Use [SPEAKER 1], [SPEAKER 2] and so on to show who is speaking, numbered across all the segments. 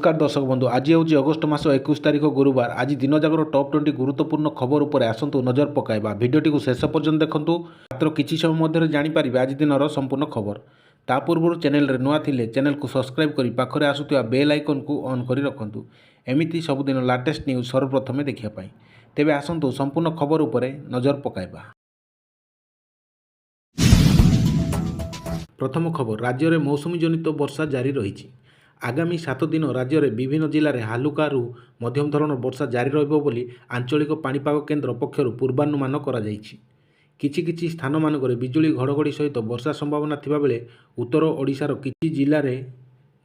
[SPEAKER 1] नमस्कार दर्शक बंधु आज हूँ अगस्ट मास 21 तारिख गुरुवार। आज दिन जाकर टॉप 20 गुरुत्वपूर्ण खबर उपर आसतु नजर पकाइबा। भिडियोटी को शेष पर्यंत देखूँ मात्र किसी समय मध्य जानीपर आज दिन संपूर्ण खबर। ता पूर्व चैनल रे नुआ थिले चैनल को सब्सक्राइब करी पाखरे आसुथिबा बेल आइकन को ऑन करी रखंतु एमिति सबुदिन लेटेस्ट न्यूज सर्वप्रथमे देखिया पाई। तेबे आसतु संपूर्ण खबर उपर नजर पकाइबा। प्रथम खबर, राज्य में मौसुमी जनित वर्षा जारी रही। आगामी 7 दिन राज्य में विभिन्न जिले में हालुकारु मध्यम धरण वर्षा जारी रहिबो बोली आंचलिक पाणीपाग केन्द्र पक्षर पूर्वानुमान करा जायछि। किछि स्थान मानकरे बिजुली घड़घड़ी सहित वर्षा संभावना थिबा बेले उत्तर ओडिशार किछि जिले में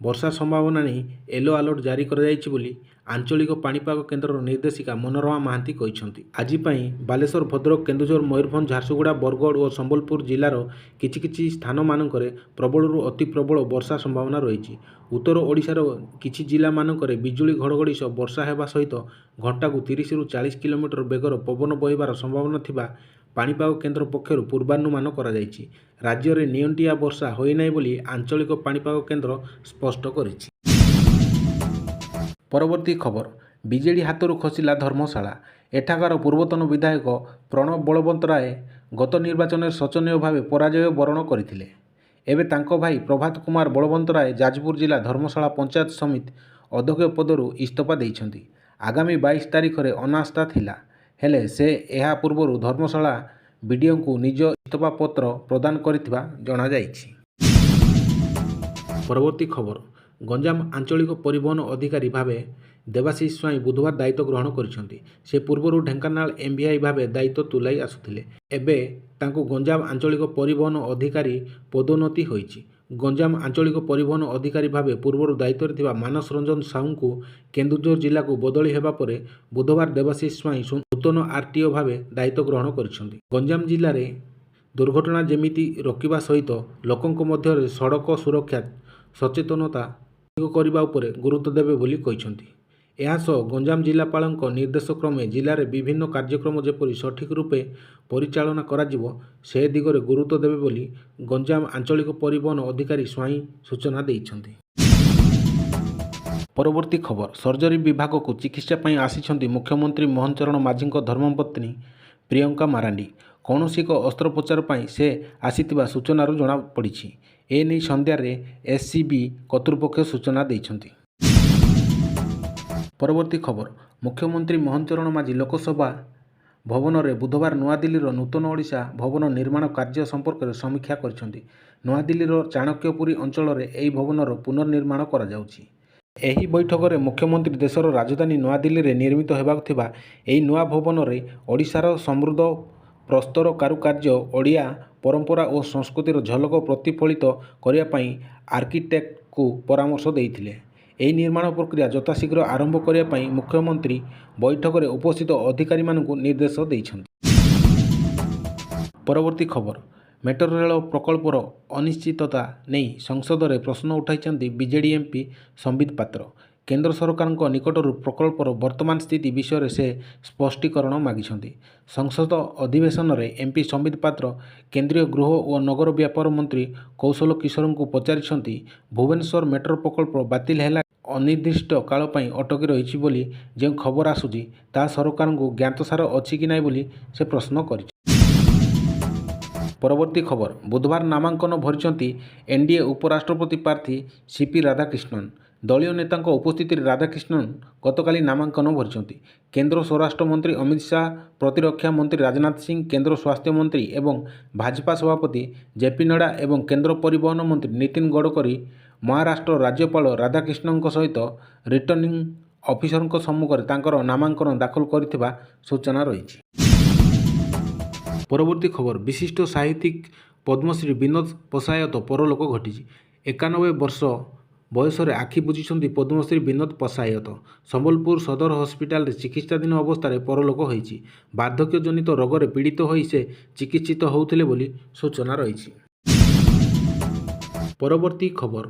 [SPEAKER 1] वर्षा संभावना नहीं येलो अलर्ट जारी करा जायछि बोली आंचलिक पाणीपाग केन्द्र निर्देशिका मनोरमा महांती कहिसंती। आज बालेश्वर, भद्रक, केन्दुझर, मयूरभंज, झारसुगुड़ा, बरगढ़ और संबलपुर जिलार किछि स्थान मानकरे प्रबलरू अति प्रबल वर्षा संभावना रही। उत्तर ओडिशार किछि जिला मानकरे बिजुली घड़घड़ी सह वर्षा हेबा सहित घंटा को 30 ରୁ 40 किलोमीटर बेगर पवन बहिबार संभावना थिबा पाणीपाग केन्द्र पक्षर पूर्वानुमान करा जायछि। राज्य में नियंटिया वर्षा होई नाही बोली आंचलिक पाणीपाग केन्द्र स्पष्ट करिछि। परवर्ती खबर, बीजेडी हाथरू खसिला धर्मशाला। एठाकार पूर्वतन विधायक प्रणव बलवंतराय गत निर्वाचन में शोचनीय भाव पराजय वरण करथिले। एबे तांको भाई प्रभात कुमार बलवंतराय जाजपुर जिला धर्मशाला पंचायत समिति अध्यक्ष पदरू इस्तीफा देइछंती। आगामी 22 तारिख में अनास्था थिला हेले से एहा पूर्वरू धर्मशाला बीडीओ को निज इस्तीफा पत्र प्रदान करिथिबा जणा जाइछि। परवर्ती खबर, गंजाम आंचलिक परिवहन अधिकारी भावे देवाशीष स्वाई बुधवार दायित्व ग्रहण करिसेंती। से पूर्वरू ढेंकानाल एमवीआई भावे दायित्व तुलाई आसुथिले। एबे तांको गंजाम आंचलिक परिवहन अधिकारी पदोन्नति होईछि। गंजाम आंचलिक परिवहन अधिकारी भावे पूर्वरू दायित्व थिबा मानस रंजन साहू को केन्दुझर जिला को बदली हेबा परे बुधवार देवाशीष स्वाई नूतन आरटीओ भावे दायित्व ग्रहण करिसेंती। गंजाम जिले में दुर्घटना जेमिति रोकिबा सहित लोकंक मध्य सड़क सुरक्षा सचेतनता करने उपरे गुरुत्व देवे बोली कहिसंती। एहासह गंजाम जिलापालक निर्देश क्रमे जिले में विभिन्न कार्यक्रम जेपरी सठिक रूपे परिचालना कराजिवो से दिगरे गुरुत्व देवे बोली गंजाम आंचलिक परिवहन अधिकारी स्वाई सूचना देइछंती। परवर्ती खबर, सर्जरी विभाग को चिकित्सा पई आसीछंती मुख्यमंत्री मोहन चरण माझी धर्मपत्नी प्रियंका मारांडी। कौनसी एक अस्त्रोपचार पई से आसीथिबा सूचनारू जणा पड़िछि। एने संध्यार एससीबी कर्तृपक्ष सूचना देइछंती। परवर्ती खबर, मुख्यमंत्री मोहन चरण माझी लोकसभा भवन में बुधवार नुआदिल्ली नूतन ओडिशा भवन निर्माण कार्य संपर्क में समीक्षा करिसेंती। नुआदिल्ली चाणक्यपुरी अंचल में यह भवन पुनर्निर्माण करा जाउछि। एही बैठक में मुख्यमंत्री देशर राजधानी नुआदिल्ली में निर्मित हेबाक थिबा एही नुआ भवन में ओडिशार समृद्ध प्रस्तर कारुकार्य, ओडिया परंपरा और संस्कृतिर झलक प्रतिफलित करने पाई आर्किटेक्ट को परामर्श देइथिले। एही निर्माण प्रक्रिया यथाशीघ्र आरंभ करने पाई मुख्यमंत्री बैठक में उपस्थित अधिकारी मानकु निर्देश देइछंती। परवर्ती खबर, मेट्रो रेल प्रकल्पर अनिश्चितता नहीं संसद में प्रश्न उठाई बीजेडी एमपी संबित पात्र। केंद्र सरकार निकटर प्रकल्पर वर्तमान स्थिति विषय से स्पष्टीकरण मागिछंती। संसद अधिवेशन में एमपी संबित पात्र केंद्रीय गृह और नगर व्यापार मंत्री कौशल किशोर को पचारिछंती भुवनेश्वर मेट्रो प्रकल्प बातिल है अनिर्दिष्ट काल पई अटकी रही बोली जो खबर आसुची ता सरकार को ज्ञातसार अछि कि नाही बोली से प्रश्न करिछि। परवर्ती खबर, बुधवार नामांकन भरिचंती एनडीए उपराष्ट्रपति प्रार्थी सीपी राधाकृष्णन। दलीय नेता उपस्थित राधाकृष्णन गतकाली नामांकन भरिचंती। केंद्र स्वराष्ट्र मंत्री अमित शाह, प्रतिरक्षा मंत्री राजनाथ सिंह, केंद्र स्वास्थ्य मंत्री एवं भाजपा सभापति जेपी नड्डा एवं केंद्र परिवहन मंत्री नितिन गडकरी महाराष्ट्र राज्यपाल राधाकृष्णन सहित रिटर्निंग ऑफिसर सम्मुख में तांकर नामांकन दाखल करिथिबा सूचना रही। परवर्ती खबर, विशिष्ट साहित्यिक पद्मश्री विनोद पसायत परलोक घटी। 91 वर्ष बयस आखि बुझिछंती पद्मश्री विनोद पसायत। संबलपुर सदर हस्पिटाल चिकित्साधीन अवस्था परलोक होईछि। वार्धक्य जनित रोग में पीड़ित होई से चिकित्सित होउथिले बोली सूचना रही। परवर्ती खबर,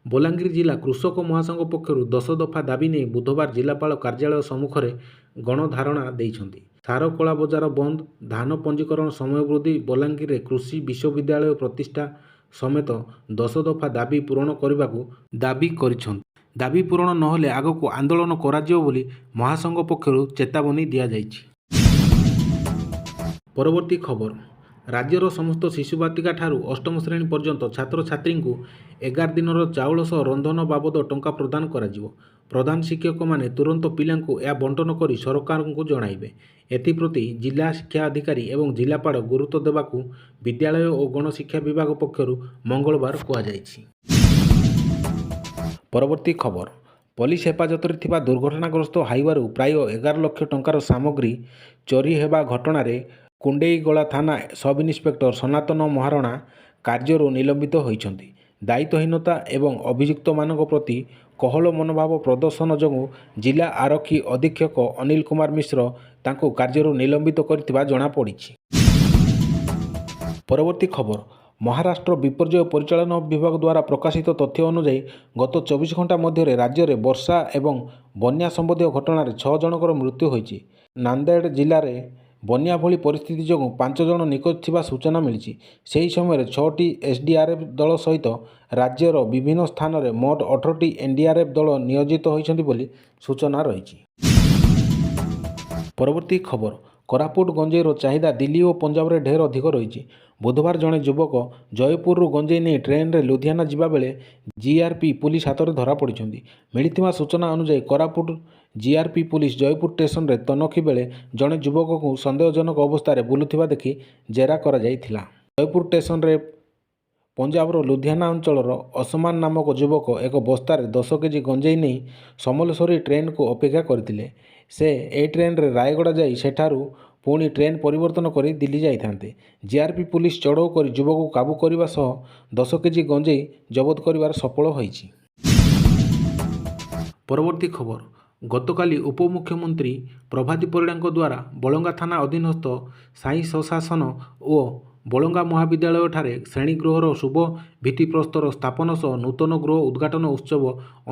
[SPEAKER 1] बलांगीर जिला कृषक महासंघ पक्षर 10 दफा दाबी नहीं बुधवार जिलापाल कार्यालय सम्मुख में गणधारणा देइछंती। सार कला बजार बंद, धान पंजीकरण समय वृद्धि, बलांगीर में कृषि विश्वविद्यालय प्रतिष्ठा समेत 10 दफा दाबी पूरण करने दाबी करिछंती। ଦାବି ପୂରଣ ନହେଲେ ଆଗକୁ ଆନ୍ଦୋଳନ କରାଯିବ ବୋଲି ମହାସଂଘ ପକ୍ଷରୁ ଚେତାବନୀ ଦିଆଯାଇଛି। ପରବର୍ତ୍ତୀ ଖବର, ରାଜ୍ୟର ସମସ୍ତ ଶିଶୁ ବାଟିକା ଠାରୁ ଅଷ୍ଟମ ଶ୍ରେଣୀ ପର୍ଯ୍ୟନ୍ତ ଛାତ୍ରଛାତ୍ରୀଙ୍କୁ 11 ଦିନର ଚାଉଳ ସହ ରନ୍ଧନ ବାବଦ ଟଙ୍କା ପ୍ରଦାନ କରାଯିବ। ପ୍ରଧାନ ଶିକ୍ଷକମାନେ ତୁରନ୍ତ ପିଲାଙ୍କୁ ଏହା ବଣ୍ଟନ କରି ସରକାରଙ୍କୁ ଜଣାଇବେ। ଏଥିପ୍ରତି ଜିଲ୍ଲା ଶିକ୍ଷା ଅଧିକାରୀ ଏବଂ ଜିଲ୍ଲାପାଳ ଗୁରୁତ୍ୱ ଦେବାକୁ ବିଦ୍ୟାଳୟ ଓ ଗଣଶିକ୍ଷା ବିଭାଗ ପକ୍ଷରୁ ମଙ୍ଗଳବାର କୁହାଯାଇଛି। ପରବର୍ତ୍ତୀ ଖବର, ପୋଲିସ ହେଫାଜତରେ ଥିବା ଦୁର୍ଘଟଣାଗ୍ରସ୍ତ ହାଇୱାରୁ ପ୍ରାୟ 11 ଲକ୍ଷ ଟଙ୍କାର ସାମଗ୍ରୀ ଚୋରି ହେବା ଘଟଣାରେ କୁଣ୍ଡେଇଗୋଳା ଥାନା ସବ୍ ଇନ୍ସପେକ୍ଟର ସନାତନ ମହାରଣା କାର୍ଯ୍ୟରୁ ନିଲମ୍ବିତ ହୋଇଛନ୍ତି। ଦାୟିତ୍ୱହୀନତା ଏବଂ ଅଭିଯୁକ୍ତମାନଙ୍କ ପ୍ରତି କୋହଳ ମନୋଭାବ ପ୍ରଦର୍ଶନ ଯୋଗୁଁ ଜିଲ୍ଲା ଆରକ୍ଷୀ ଅଧୀକ୍ଷକ ଅନିଲ କୁମାର ମିଶ୍ର ତାଙ୍କୁ କାର୍ଯ୍ୟରୁ ନିଲମ୍ବିତ କରିଥିବା ଜଣାପଡ଼ିଛି। ପରବର୍ତ୍ତୀ ଖବର, ମହାରାଷ୍ଟ୍ର ବିପର୍ଯ୍ୟୟ ପରିଚାଳନା ବିଭାଗ ଦ୍ୱାରା ପ୍ରକାଶିତ ତଥ୍ୟ ଅନୁଯାୟୀ ଗତ 24 ଘଣ୍ଟା ମଧ୍ୟରେ ରାଜ୍ୟରେ ବର୍ଷା ଏବଂ ବନ୍ୟା ସମ୍ବନ୍ଧୀୟ ଘଟଣାରେ 6 ଜଣଙ୍କର ମୃତ୍ୟୁ ହୋଇଛି। ନାନ୍ଦେଡ଼ ଜିଲ୍ଲାରେ ବନ୍ୟା ଭଳି ପରିସ୍ଥିତି ଯୋଗୁଁ 5 ଜଣ ନିଖୋଜ ଥିବା ସୂଚନା ମିଳିଛି। ସେହି ସମୟରେ 6ଟି ଏସ୍ଡିଆର୍ଏଫ୍ ଦଳ ସହିତ ରାଜ୍ୟର ବିଭିନ୍ନ ସ୍ଥାନରେ ମୋଟ 18ଟି ଏନ୍ଡିଆର୍ଏଫ୍ ଦଳ ନିୟୋଜିତ ହୋଇଛନ୍ତି ବୋଲି ସୂଚନା ରହିଛି। ପରବର୍ତ୍ତୀ ଖବର, କୋରାପୁଟ ଗଞ୍ଜେଇର ଚାହିଦା ଦିଲ୍ଲୀ ଓ ପଞ୍ଜାବରେ ଢେର ଅଧିକ ରହିଛି। ବୁଧବାର ଜଣେ ଯୁବକ ଜୟପୁରରୁ ଗଞ୍ଜେଇ ନେଇ ଟ୍ରେନ୍ରେ ଲୁଧିଆନା ଯିବାବେଳେ ଜିଆର୍ପି ପୁଲିସ ହାତରେ ଧରାପଡ଼ିଛନ୍ତି। ମିଳିଥିବା ସୂଚନା ଅନୁଯାୟୀ କୋରାପୁଟ ଜିଆର୍ପି ପୁଲିସ ଜୟପୁର ଷ୍ଟେସନରେ ତନଖି ବେଳେ ଜଣେ ଯୁବକକୁ ସନ୍ଦେହଜନକ ଅବସ୍ଥାରେ ବୁଲୁଥିବା ଦେଖି ଜେରା କରାଯାଇଥିଲା। ଜୟପୁର ଷ୍ଟେସନରେ ପଞ୍ଜାବର ଲୁଧିଆନା ଅଞ୍ଚଳର ଓସମାନ ନାମକ ଯୁବକ ଏକ ବସ୍ତାରେ 10 କେଜି ଗଞ୍ଜେଇ ନେଇ ସମଲେଶ୍ୱରୀ ଟ୍ରେନ୍କୁ ଅପେକ୍ଷା କରିଥିଲେ। ସେ ଏହି ଟ୍ରେନ୍ରେ ରାୟଗଡ଼ା ଯାଇ ସେଠାରୁ ପୁଣି ଟ୍ରେନ୍ ପରିବର୍ତ୍ତନ କରି ଦିଲ୍ଲୀ ଯାଇଥାନ୍ତେ। ଜିଆର୍ପି ପୁଲିସ ଚଢ଼ଉ କରି ଯୁବକକୁ କାବୁ କରିବା ସହ 10 କେଜି ଗଞ୍ଜେଇ ଜବତ କରିବାରେ ସଫଳ ହୋଇଛି। ପରବର୍ତ୍ତୀ ଖବର, ଗତକାଲି ଉପମୁଖ୍ୟମନ୍ତ୍ରୀ ପ୍ରଭାତୀ ପରିଡ଼ାଙ୍କ ଦ୍ୱାରା ବଳଙ୍ଗା ଥାନା ଅଧୀନସ୍ଥ ସାହି ସ୍ୱଶାସନ ଓ ବଳଙ୍ଗା ମହାବିଦ୍ୟାଳୟଠାରେ ଶ୍ରେଣୀଗୃହର ଶୁଭ ଭିତ୍ତିପ୍ରସ୍ତର ସ୍ଥାପନ ସହ ନୂତନ ଗୃହ ଉଦ୍ଘାଟନ ଉତ୍ସବ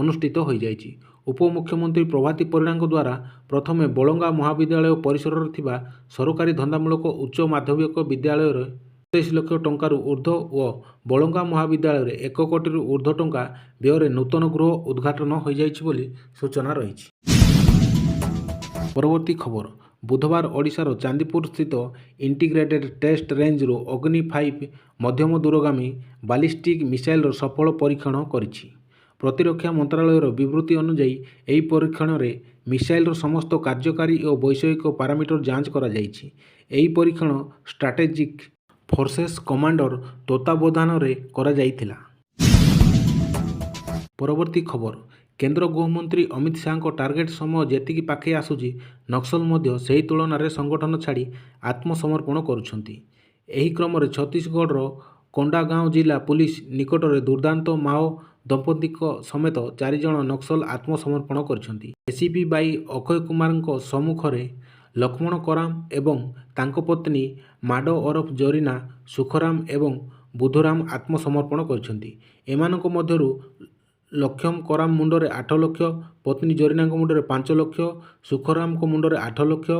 [SPEAKER 1] ଅନୁଷ୍ଠିତ ହୋଇଯାଇଛି। ଉପମୁଖ୍ୟମନ୍ତ୍ରୀ ପ୍ରଭାତୀ ପରିଡ଼ାଙ୍କ ଦ୍ୱାରା ପ୍ରଥମେ ବଳଙ୍ଗା ମହାବିଦ୍ୟାଳୟ ପରିସରରେ ଥିବା ସରକାରୀ ଧନ୍ଦାମୂଳକ ଉଚ୍ଚ ମାଧ୍ୟମିକ ବିଦ୍ୟାଳୟରେ 27 ଲକ୍ଷ ଟଙ୍କାରୁ ଉର୍ଦ୍ଧ୍ୱ ଓ ବଳଙ୍ଗା ମହାବିଦ୍ୟାଳୟରେ 1 କୋଟିରୁ ଉର୍ଦ୍ଧ୍ୱ ଟଙ୍କା ବ୍ୟୟରେ ନୂତନ ଗୃହ ଉଦ୍ଘାଟନ ହୋଇଯାଇଛି ବୋଲି ସୂଚନା ରହିଛି। ପରବର୍ତ୍ତୀ ଖବର, ବୁଧବାର ଓଡ଼ିଶାର ଚାନ୍ଦିପୁର ସ୍ଥିତ ଇଣ୍ଟିଗ୍ରେଟେଡ୍ ଟେଷ୍ଟ ରେଞ୍ଜରୁ ଅଗ୍ନି-5 ମଧ୍ୟମ ଦୂରଗାମୀ ବାଲିଷ୍ଟିକ୍ ମିସାଇଲର ସଫଳ ପରୀକ୍ଷଣ କରିଛି। ପ୍ରତିରକ୍ଷା ମନ୍ତ୍ରାଳୟର ବିବୃତ୍ତି ଅନୁଯାୟୀ ଏହି ପରୀକ୍ଷଣରେ ମିସାଇଲର ସମସ୍ତ କାର୍ଯ୍ୟକାରୀ ଓ ବୈଷୟିକ ପାରାମିଟର ଯାଞ୍ଚ କରାଯାଇଛି। ଏହି ପରୀକ୍ଷଣ ଷ୍ଟ୍ରାଟେଜିକ୍ ଫୋର୍ସେସ୍ କମାଣ୍ଡର ତତ୍ତ୍ୱାବଧାନରେ କରାଯାଇଥିଲା। ପରବର୍ତ୍ତୀ ଖବର, କେନ୍ଦ୍ର ଗୃହମନ୍ତ୍ରୀ ଅମିତ ଶାହଙ୍କ ଟାର୍ଗେଟ ସମୟ ଯେତିକି ପାଖେଇ ଆସୁଛି ନକ୍ସଲ ମଧ୍ୟ ସେହି ତୁଳନାରେ ସଂଗଠନ ଛାଡ଼ି ଆତ୍ମସମର୍ପଣ କରୁଛନ୍ତି। ଏହି କ୍ରମରେ ଛତିଶଗଡ଼ର କୋଣ୍ଡାଗାଓଁ ଜିଲ୍ଲା ପୁଲିସ ନିକଟରେ ଦୁର୍ଦ୍ଦାନ୍ତ ମାଓ ଦମ୍ପତିଙ୍କ ସମେତ 4 ଜଣ ନକ୍ସଲ ଆତ୍ମସମର୍ପଣ କରିଛନ୍ତି। ଏସିପି ବାଇ ଅକ୍ଷୟ କୁମାରଙ୍କ ସମ୍ମୁଖରେ ଲକ୍ଷ୍ମଣ କରାମ ଏବଂ ତାଙ୍କ ପତ୍ନୀ ମାଡ ଓରଫ ଜରିନା, ସୁଖରାମ ଏବଂ ବୁଧୁରାମ ଆତ୍ମସମର୍ପଣ କରିଛନ୍ତି। ଏମାନଙ୍କ ମଧ୍ୟରୁ ଲକ୍ଷ୍ମଣ କରାମ ମୁଣ୍ଡରେ 8 ଲକ୍ଷ, ପତ୍ନୀ ଜରିନାଙ୍କ ମୁଣ୍ଡରେ 5 ଲକ୍ଷ, ସୁଖରାମଙ୍କ ମୁଣ୍ଡରେ 8 ଲକ୍ଷ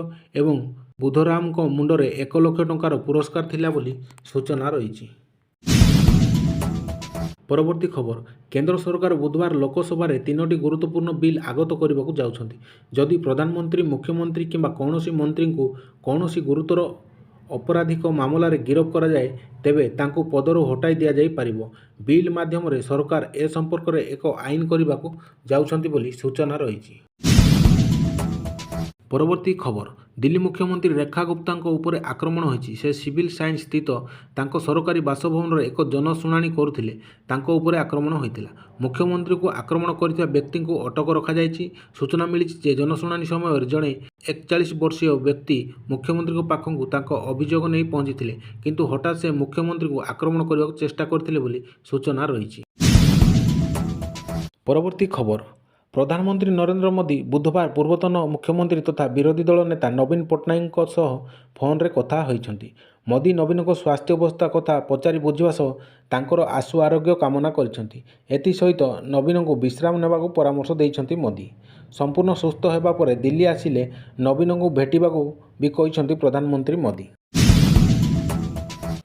[SPEAKER 1] ଏବଂ ବୁଧୁରାମଙ୍କ ମୁଣ୍ଡରେ 1 ଲକ୍ଷ ଟଙ୍କାର ପୁରସ୍କାର ଥିଲା ବୋଲି ସୂଚନା ରହିଛି। ପରବର୍ତ୍ତୀ ଖବର, କେନ୍ଦ୍ର ସରକାର ବୁଧବାର ଲୋକସଭାରେ 3ଟି ଗୁରୁତ୍ୱପୂର୍ଣ୍ଣ ବିଲ୍ ଆଗତ କରିବାକୁ ଯାଉଛନ୍ତି। ଯଦି ପ୍ରଧାନମନ୍ତ୍ରୀ, ମୁଖ୍ୟମନ୍ତ୍ରୀ କିମ୍ବା କୌଣସି ମନ୍ତ୍ରୀଙ୍କୁ କୌଣସି ଗୁରୁତର ଅପରାଧିକ ମାମଲାରେ ଗିରଫ କରାଯାଏ ତେବେ ତାଙ୍କୁ ପଦରୁ ହଟାଇ ଦିଆଯାଇପାରିବ। ବିଲ୍ ମାଧ୍ୟମରେ ସରକାର ଏ ସମ୍ପର୍କରେ ଏକ ଆଇନ କରିବାକୁ ଯାଉଛନ୍ତି ବୋଲି ସୂଚନା ରହିଛି। ପରବର୍ତ୍ତୀ ଖବର, ଦିଲ୍ଲୀ ମୁଖ୍ୟମନ୍ତ୍ରୀ ରେଖା ଗୁପ୍ତାଙ୍କ ଉପରେ ଆକ୍ରମଣ ହୋଇଛି। ସେ ସିଭିଲ ସାଇନ୍ସ ସ୍ଥିତ ତାଙ୍କ ସରକାରୀ ବାସଭବନରେ ଏକ ଜନଶୁଣାଣି କରୁଥିଲେ। ତାଙ୍କ ଉପରେ ଆକ୍ରମଣ ହୋଇଥିଲା। ମୁଖ୍ୟମନ୍ତ୍ରୀଙ୍କୁ ଆକ୍ରମଣ କରିଥିବା ବ୍ୟକ୍ତିଙ୍କୁ ଅଟକ ରଖାଯାଇଛି। ସୂଚନା ମିଳିଛି ଯେ ଜନଶୁଣାଣି ସମୟରେ ଜଣେ 41 ବର୍ଷୀୟ ବ୍ୟକ୍ତି ମୁଖ୍ୟମନ୍ତ୍ରୀଙ୍କ ପାଖକୁ ତାଙ୍କ ଅଭିଯୋଗ ନେଇ ପହଞ୍ଚିଥିଲେ କିନ୍ତୁ ହଠାତ୍ ସେ ମୁଖ୍ୟମନ୍ତ୍ରୀଙ୍କୁ ଆକ୍ରମଣ କରିବାକୁ ଚେଷ୍ଟା କରିଥିଲେ ବୋଲି ସୂଚନା ରହିଛି। ପରବର୍ତ୍ତୀ ଖବର, ପ୍ରଧାନମନ୍ତ୍ରୀ ନରେନ୍ଦ୍ର ମୋଦି ବୁଧବାର ପୂର୍ବତନ ମୁଖ୍ୟମନ୍ତ୍ରୀ ତଥା ବିରୋଧୀ ଦଳ ନେତା ନବୀନ ପଟ୍ଟନାୟକଙ୍କ ସହ ଫୋନ୍ରେ କଥା ହୋଇଛନ୍ତି। ମୋଦି ନବୀନଙ୍କ ସ୍ୱାସ୍ଥ୍ୟାବସ୍ଥା କଥା ପଚାରି ବୁଝିବା ସହ ତାଙ୍କର ଆଶୁ ଆରୋଗ୍ୟ କାମନା କରିଛନ୍ତି। ଏଥିସହିତ ନବୀନଙ୍କୁ ବିଶ୍ରାମ ନେବାକୁ ପରାମର୍ଶ ଦେଇଛନ୍ତି ମୋଦି। ସମ୍ପୂର୍ଣ୍ଣ ସୁସ୍ଥ ହେବା ପରେ ଦିଲ୍ଲୀ ଆସିଲେ ନବୀନଙ୍କୁ ଭେଟିବାକୁ ବି କହିଛନ୍ତି ପ୍ରଧାନମନ୍ତ୍ରୀ ମୋଦି।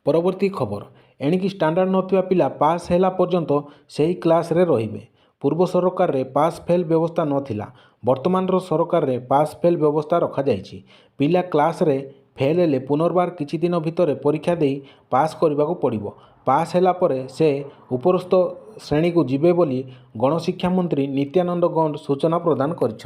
[SPEAKER 1] ପରବର୍ତ୍ତୀ ଖବର, ଏଣିକି ଷ୍ଟାଣ୍ଡାର୍ଡ ନଥିବା ପିଲା ପାସ୍ ହେଲା ପର୍ଯ୍ୟନ୍ତ ସେହି କ୍ଲାସରେ ରହିବେ। ପୂର୍ବ ସରକାରରେ ପାସ୍ ଫେଲ୍ ବ୍ୟବସ୍ଥା ନଥିଲା। ବର୍ତ୍ତମାନର ସରକାରରେ ପାସ୍ ଫେଲ୍ ବ୍ୟବସ୍ଥା ରଖାଯାଇଛି। ପିଲା କ୍ଲାସରେ ଫେଲ୍ ହେଲେ ପୁନର୍ବାର କିଛି ଦିନ ଭିତରେ ପରୀକ୍ଷା ଦେଇ ପାସ୍ କରିବାକୁ ପଡ଼ିବ। ପାସ୍ ହେଲା ପରେ ସେ ଉପରସ୍ଥ ଶ୍ରେଣୀକୁ ଯିବେ ବୋଲି ଗଣଶିକ୍ଷା ମନ୍ତ୍ରୀ ନିତ୍ୟାନନ୍ଦ ଗୌଡ଼ ସୂଚନା ପ୍ରଦାନ କରିଛନ୍ତି।